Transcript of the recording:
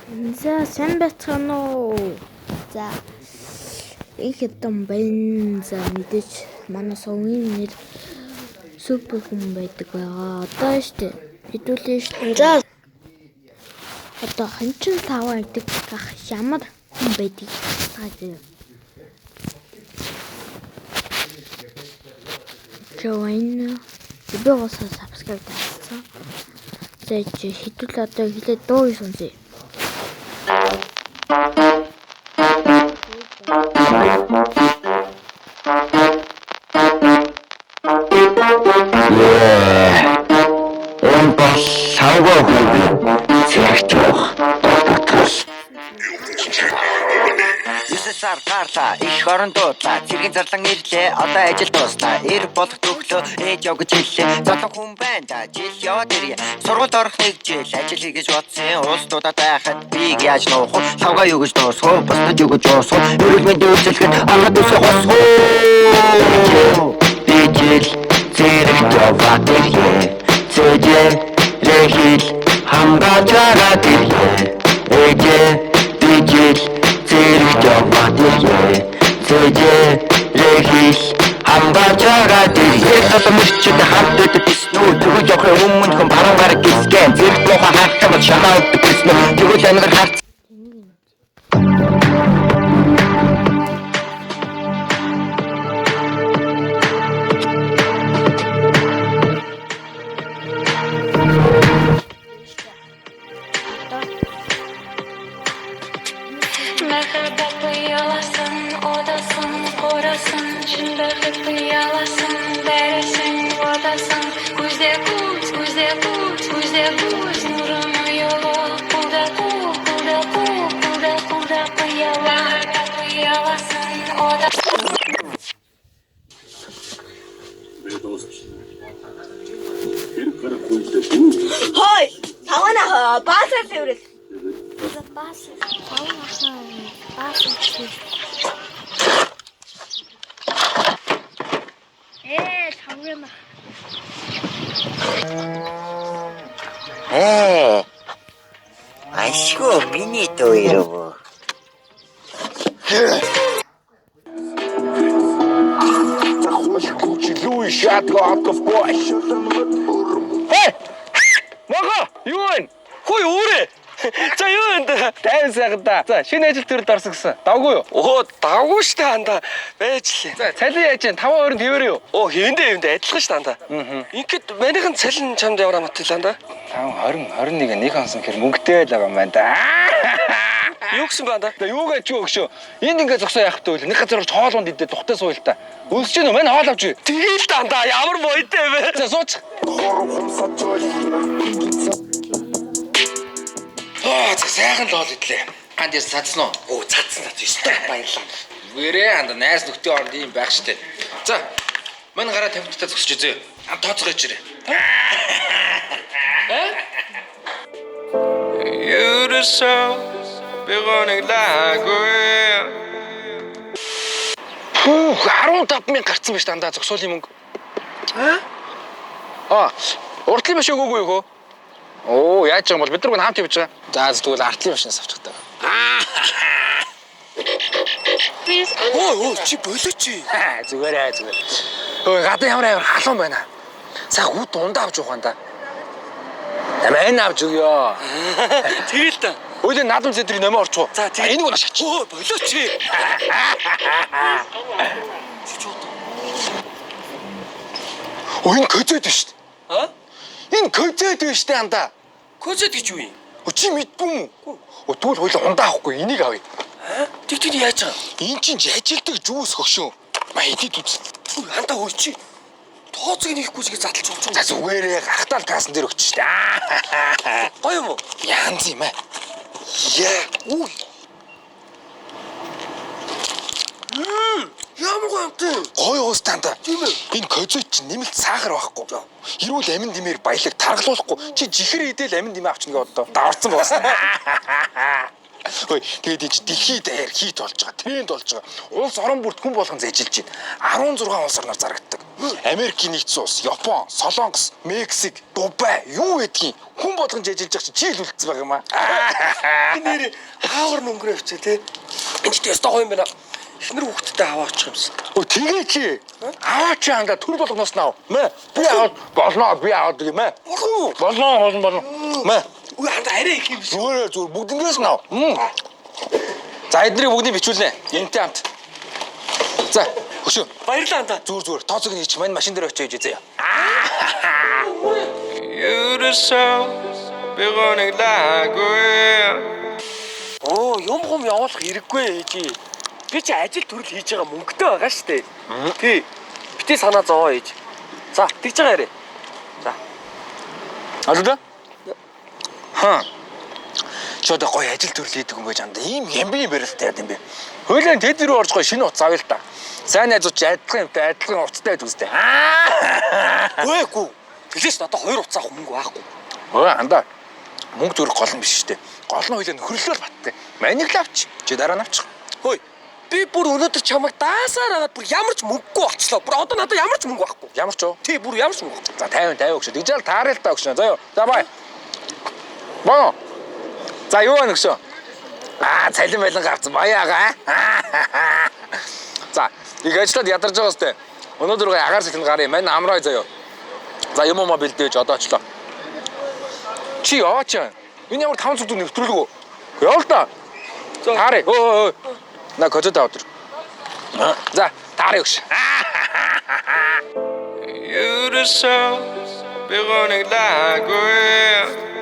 За сайн байцгаана уу. За их хэдэн байна. За мэдээж манай совын нэр супер хүн байдаг байгаа. Одоо штэ хэдүүлээ штэ. За одоо хончин таваа гэдэг ах ямар хүн байдаг таа. Join бигоосоо subscribe таасан. За хэдүүлээ одоо хэлээд дуу сонсё. Энэ бас савгаа хөвгөө зэрэгч явах. Юусаар гарлаа их орондуудлаа цэргийн зарлан ирлээ одоо ажил дуслаа эр болох төглөө ээж яв гэж хэллээ золон хүн байна да жил яваад ирье сургуульд орох нэг жил ажил хийгэж бодсон уулсдуудаа байхад бийг яаж нуух савгаа юу гэж дуусах бусдад юу гэж уусах эрүүл мэндийн үйлчлэхэд ангаад үсэ хосхоо ижил зэрэгт яваад ирье цэжээ рэхил хамгаалж байгаа ирье ээжээ ижил зэрэгт яваад ирье цэжээ рэхил хамгаалж байгаа ирье томчид хамт дэвснүү тэгвэл явах өмнө хэн баруун гараг гисгэн зэрэг бохоо хаах юм шамаа дэвснүү тэгвэл ангаар харц Хой, тавана баасаа фэврэл. Баас таваахаа баас. Таврема. ашгүй миний дөө ирв. Louis shot out of boy. Hey! Мага, юу вэ? Хөөе өөрөө. За юу вэ? Тайван сайхан да. За шинэ ажил төрөлд орсон гэсэн. Давгүй юу? Оо, давгүй штэ анда. Байж лээ. За цалин яаж вэ? 5-2-нд хэвээрээ юу? Оо, хэвэндээ адилхан штэ анда. Ингээд манийхан цалин чамд яваа матал анда. 5-20-21 нэг онсон хэр мөнгөтэй л байгаа юм байна да. Юу гэсэн бэ анда? За юу гэж юу өгшөө. Энд ингээд зогсоо яах вэ? Нэг газар хоолунд идэ тухтай сууя л та. Өсөж гэнэ мань хоол авч. Тэгээл та анда ямар бойтой вэ? За сууч. Аа за сайхан л ол идлээ. Анд яс цацсан уу? Оо, цацсан ёстой баярлаа. Вэрээ анд найз нөхдийн оронд юм байх штэ. За мань гараа 50 таа зогсож үзье. Тооцоогоо ичээрэй. Юурэсо бигоныг лаггүй. 15,000 гарцсан байж дандаа зогсоолын мөнгө. Уртлын машин өгөөгүй юу? Оо, яаж юм бол бид нар хамт явж байгаа. За тэгвэл артлын машинаас авчих таа. Оо, чи болооч чи. Зүгээр. Өө гадаа ямар халуун байна. Саа үд дундаа авч явах юм да. Амин авч өгөө. Тэгэл та. Өөлөө наадам центрийн номоо орчих уу? За, энийг унаа шач. Оо, болооч чи. Энэ көзөд шүү дээ. А? Энэ көзөд байна шүү дээ андаа. Көзөд гэж юу юм? Чи мэдвүн. Тэгвэл хоёул ундаа авахгүй энийг авъя. Тэгтээ яаж байгаа? Энд чинь ажилдаг жуус хөгшөө. Маа идэд үз. Анда хөөч чи. Тооцог нэхгүй чигээ задлж олж За зүгээрээ гахтаал таасан дээр өгч шүү дээ. гоё юм уу? Янз юм аа. Яа. Үу. Ямар гоё юм те. Гой уустаанда. Тийм ээ. Энэ көзөд чинь нэмэлт сахар байхгүй. Ирүүл амин димээр баялаг таргалуулахгүй. Чи жихэр идэл амин димээ авч нэгэ одоо даварцсан болсон. Ой, тэгээд энэ дэлхий даяар хийт болж байгаа, тренд болж байгаа. Улс орон бүрт хүн болгон зэжилж байна. 16 улс орноор зарагддаг. Америкийн нэгдсэн улс, Япон, Солонгос, Мексик, Дубай юу гэдгийг хүн болгон ажиллаж байгаа чи л үлдсэн байгаа юм аа. Би нэр хаагар өнгөрөө өчөө те. Энд ч ястаа гоё юм байна. Эхнэр хүүхдтэй аваачих юмсан. Өө тэгээ чи. Аваа чи анда төр болгоноос нав. Мэ. Би аваад болно. Би аваад юм ээ. Болно. Мэ. Үгүй ханда арай их юм биш. Зүгээр бүгднгээс нав. За эднийг бүгдийг бичүүлнэ. Энтэй хамт. За, хөшөө. Баярлалаа ханда. Зүгээр тооцоог нь чи мань машин дээр очиж заяа. Оо, юм явуулах хэрэггүй ээжи. Би чи ажил төрөл хийж байгаа мөнгөтэй байгаа штэ. Тий. Битээ санаа зовоо ээж. За, тэгж байгаа ярэ. За. Алуу. Чод гоё ажил төрөл хийдэг юм байж анда. Ийм хямбины барилттай яд юм бэ. Хойлон тэд рүү орж гоё шинэ утас авъя л та. Сайн найзууд чи адилхан утастай байдаг үстэй. Гүйгүй. Тэглээс надад 2 утас авах мөнгө байхгүй. Өө анда. Мөнгө зүрх гол нь биш штэ. Гол нь хойлон нөхрөлөөр баттай. Манийг л авч. Чи дараа нь авчих. Хөөе. Би бүр өнөөдөр чамайг даасаар аваад бүр ямар ч мөнгөгүй болчихлоо. Бүр одоо надад ямар ч мөнгө байхгүй. Ямар ч уу? Тий, бүр ямар ч мөнгө. За 50 өгшөө. Тэгж л таарай л та өгшөө. За юу. За бай. Боо. За юу байна өгшөө? Цалин байлан гарцсан баяага. За, их ажиллаад ядарч байгаа сте. Өнөөдөр гай агаар сэлэнд гарыг мань амраа заяа. За юм уу бэлдээж одоо очлоо. Чи яач? Энэ ямар 500 төгрөг нэвтрүүлгөө. Яавал та. Таарай. Өө. На көдөд авдар. За, таарай өгш. You the soul, be running like